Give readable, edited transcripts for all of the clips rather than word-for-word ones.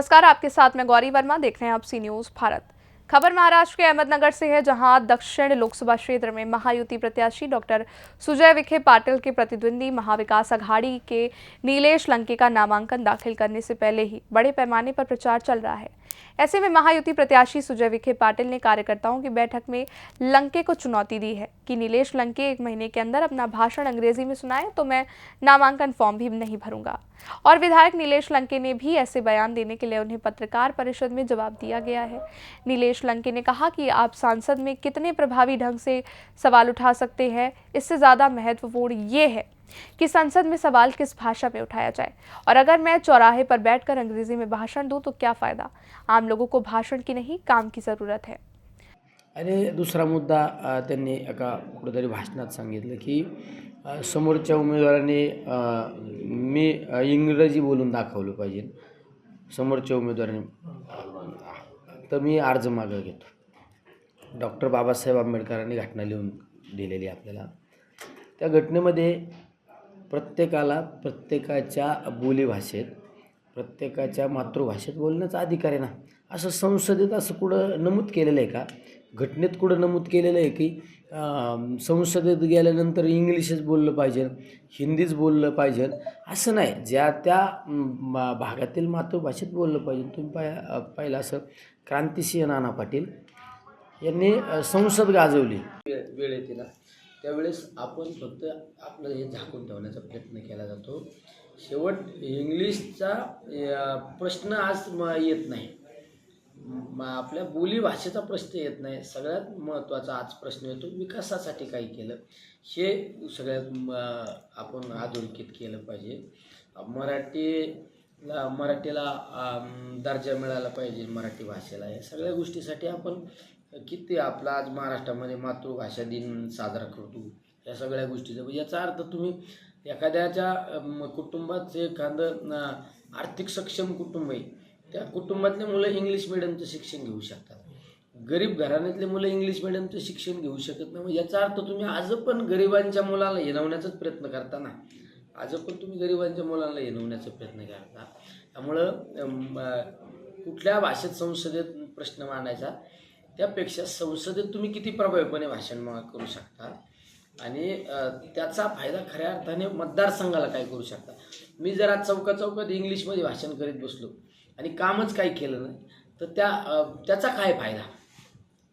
नमस्कार, आपके साथ मैं गौरी वर्मा। देख रहे हैं आप सी न्यूज़ भारत। खबर महाराष्ट्र के अहमदनगर से है, जहां दक्षिण लोकसभा क्षेत्र में महायुति प्रत्याशी डॉक्टर सुजय विखे पाटिल के प्रतिद्वंदी महाविकास अघाड़ी के नीलेश लंके का नामांकन दाखिल करने से पहले ही बड़े पैमाने पर प्रचार चल रहा है। ऐसे में महायुति प्रत्याशी सुजय विखे पाटिल ने कार्यकर्ताओं की बैठक में लंके को चुनौती दी है कि नीलेश लंके 1 महीने के अंदर अपना भाषण अंग्रेजी में सुनाए तो मैं नामांकन फॉर्म भी नहीं भरूंगा। और विधायक नीलेश लंके ने भी ऐसे बयान देने के लिए उन्हें पत्रकार परिषद में जवाब दिया गया है। नीलेश लंके ने कहा कि आप सांसद में कितने प्रभावी ढंग से सवाल उठा सकते हैं, इससे ज़्यादा महत्वपूर्ण ये है कि संसद में सवाल किस भाषा में उठाया जाए। और अगर मैं चौराहे पर बैठकर अंग्रेजी में भाषण दूं तो क्या फ़ायदा। आम लोगों को भाषण की नहीं, काम की ज़रूरत है। आणि दुसरा मुद्दा त्यांनी एका कुठेतरी भाषणात सांगितलं की समोरच्या उमेदवाराने मी इंग्रजी बोलून दाखवलं पाहिजे समोरच्या उमेदवाराने, तर मी अर्ज मागं घेतो। डॉक्टर बाबासाहेब आंबेडकरांनी घटना लिहून दिलेली आपल्याला। त्या घटनेमध्ये प्रत्येकाला प्रत्येकाच्या बोलीभाषेत, प्रत्येकाच्या मातृभाषेत बोलण्याचा अधिकार आहे ना। असं संसदेत असं कुठं नमूद केलेलं आहे का? घटनेत कुठं नमूद केलेलं आहे की संसदेत गेल्यानंतर इंग्लिशच बोललं पाहिजे, हिंदीच बोललं पाहिजे, असं नाही। ज्या त्या भागातील मातृभाषेत बोललं पाहिजे। तुम्ही पाहिलं असं क्रांतिसिंह नाना पाटील यांनी संसद गाजवली वेळ येते ना, त्यावेळेस आपण फक्त आपलं हे झाकून ठेवण्याचा प्रयत्न केला जातो। शेवट इंग्लिशचा प्रश्न आज येत नाही, आपल्या बोलीभाषेचा प्रश्न येत नाही। सगळ्यात महत्त्वाचा आज प्रश्न येतो विकासासाठी काय केलं, हे सगळ्यात आपण अधोरेखित केलं पाहिजे। मराठीला दर्जा मिळाला पाहिजे, मराठी भाषेला। या सगळ्या गोष्टीसाठी आपण किती आपला आज महाराष्ट्रामध्ये मातृभाषा दिन साजरा करतो। या सगळ्या गोष्टीचा याचा अर्थ तुम्ही एखाद्याच्या कुटुंबात एखादं आर्थिक सक्षम कुटुंब आहे, त्या कुटुंबातले मुलं इंग्लिश मिडियमचं शिक्षण घेऊ शकतात। गरीब घराण्यातले मुलं इंग्लिश मिडियमचं शिक्षण घेऊ शकत नाही। याचा अर्थ तुम्ही आज पण गरिबांच्या मुलाला हिणवण्याचाच प्रयत्न करता ना, आज पण तुम्ही गरिबांच्या मुलांना हिणवण्याचा प्रयत्न करता। त्यामुळं कुठल्या भाषेत संसदेत प्रश्न मांडायचा, त्यापेक्षा संसदेत तुम्ही किती प्रभावीपणे भाषण करू शकता आणि त्याचा फायदा खऱ्या अर्थाने मतदारसंघाला काय करू शकता। मी जर आज चौकात इंग्लिशमध्ये भाषण करीत बसलो आणि कामच काही केलं नाही, तर त्याचा काय फायदा,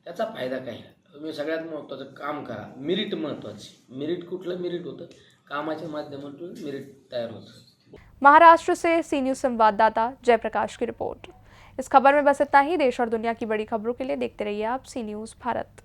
त्याचा फायदा काय? तुम्ही सगळ्यात महत्त्वाचं काम करा। मेरिट महत्त्वाचं। मेरिट कुठलं मेरिट होतं? कामाच्या माध्यमातून मेरिट तयार होतं। महाराष्ट्र से सी न्यूज़ संवाददाता जयप्रकाश की रिपोर्ट। इस खबर में बस इतना ही। देश और दुनिया की बड़ी खबरों के लिए देखते रहिए आप सी न्यूज़ भारत।